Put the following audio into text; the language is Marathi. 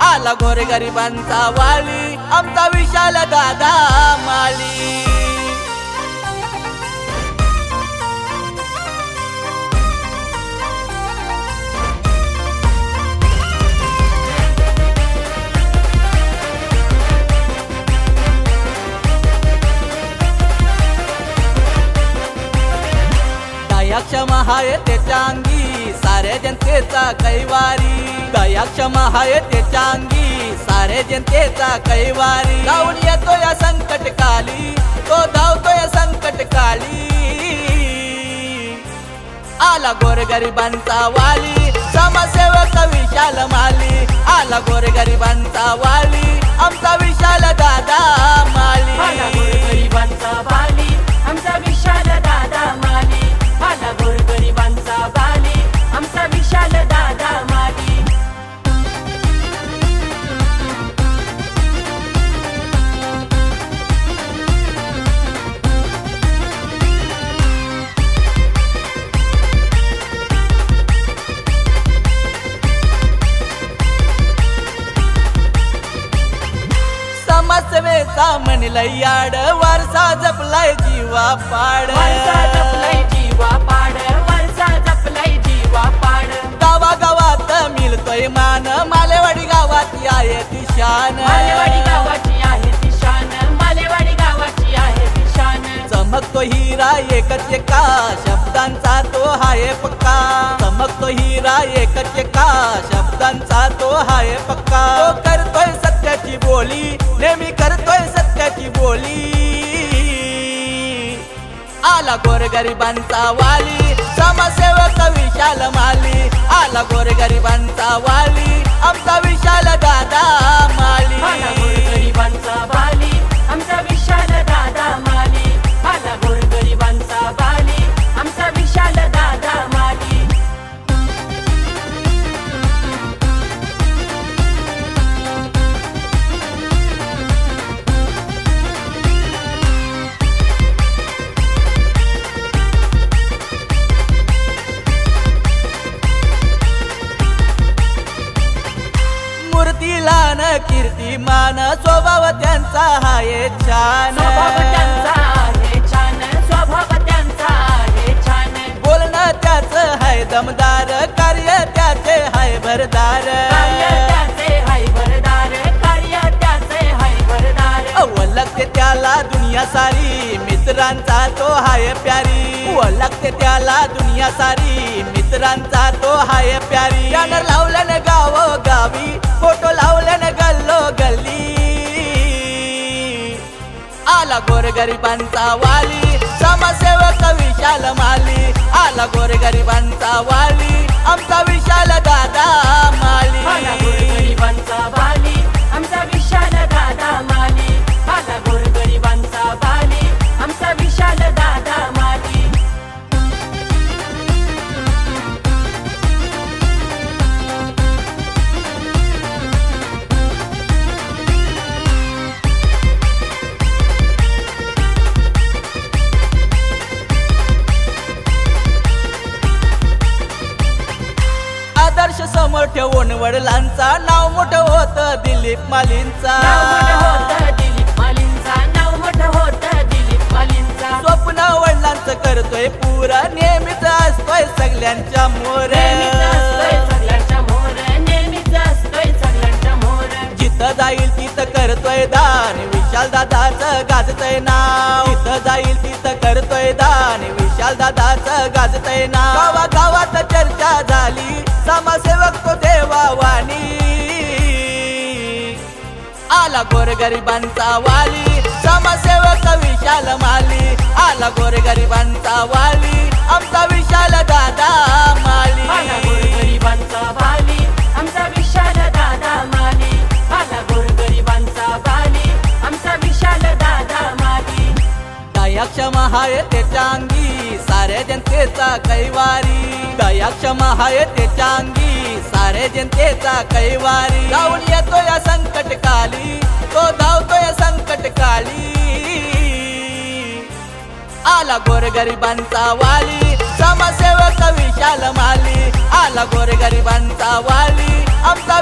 आला गोरगरिबांचा वाली आमचा विशाल दादा माली। दया क्षमा हाय त्याच्या अंगी सारे जनतेचा कैवारी, दया क्षमा हाय त्याच्या अंगी सारे जनतेचा कैवारी। धावून येतो या संकट काली तो धावतो या संकट काली, आला गोरगरिबांचा वाली समाजसेवक विशाल माली। आला गोरगरिबांचा वाली आमचा विशाल दादा माली। आला गोरगरिबांचा वाली आमचा विशाल दादा माली। आला गोरगरिबांचा वाली आमचा विशाल दादा माली। समाजसेवेचा म्हणलंय याड वारसा जपलाय जीवा पाड, वारसा जपलाय जीवा पाड, वारसा जपलाय जीवा पाड। गावागावात मिळतोय मान मालेवाडी गावाची आहे ती शान, मालेवाडी गावाची आहे ती शान, मालेवाडी गावाची आहे ती शान। चमकतो हिरा एकच एका शब्दांचा तो हाय पक्का, चमकतो हिरा एकच एका शब्दांचा तो हाय पक्का। तो करतोय सत्याची बोली नेहमी करतोय सत्याची बोली, आला गोरगरिबांचा वाली समाजसेवक विशाल माली। आला गोरगरिबांचा वाली आमचा विशाल दादा माली। आला गोरगरिबांचा वाली आमचा विशाल दादा माली। आला गोरगरिबांचा वाली आमचा विशाल दादा माली। मूर्तीला न कीर्तिमान स्वभाव त्यांचा हाय छान, स्वभाव त्यांचा आहे छान, स्वभाव त्यांचा आहे छान। बोलणं त्याचं हाय दमदार कार्य त्याचे हाय भरदार, कार्य त्याचे हाय भरदार, कार्य त्याचे हाय भरदार। ओळखते त्याला दुनिया सारी मित्रांचा तो हाय प्यारी, ओळखते त्याला दुनिया सारी मित्रांचा तो हाय प्यारी। त्यानं लावल्यानं गाव गावी फोटो लावल्यानं गल्लो गल्ली, आला गोरगरिबांचा वाली समाजसेवक विशाल माली। आला गोरगरिबांचा वाली आमचा विशाल दादा माली। आला गोरगरिबांचा वाली आमचा विशाल दादा माली। आला गोरगरिबांचा वाली आमचा विशाल दादा माली। आदर्श समोर ठेवून वडिलांचा नाव मोठं होतं दिलीप मालींचा, नाव मोठं होतं दिलीप मालींचा, नाव मोठं होतं दिलीप मालींचा। स्वप्न वडिलांचं करतोय पुरा नेहमीच असतोय सगळ्यांच्या मोर, नेहमीच असतोय सगळ्यांच्या मोर, नेहमीच असतोय सगळ्यांच्या मोर। जिथं जाईल तिथं करतोय दान विशाल दादाचं गाजतय नाव, जिथं जाईल तिथं करतोय दान विशाल दादाचं गाजतय नाव। गावागावात चर्चा झाली समाजसेवक तो देवा वाणी, आला गोरगरिबांचा वाली समाजसेवक विशाल माली। आला गोरगरिबांचा वाली आमचा विशाल दादा माली। आला गोरगरिबांचा वाली आमचा विशाल दादा माली। आला गोरगरिबांचा वाली आमचा विशाल दादा माली। दया क्षमा हाय त्याच्या अंगी सारे जनतेचा कैवारी, दया क्षमा हाय त्याच्या अंगी सारे जनतेचा कैवारी। धावून येतो या संकट काली तो धावतो या संकट काली, आला गोरगरिबांचा वाली समाजसेवक विशाल माली। आला गोरगरिबांचा वाली आमचा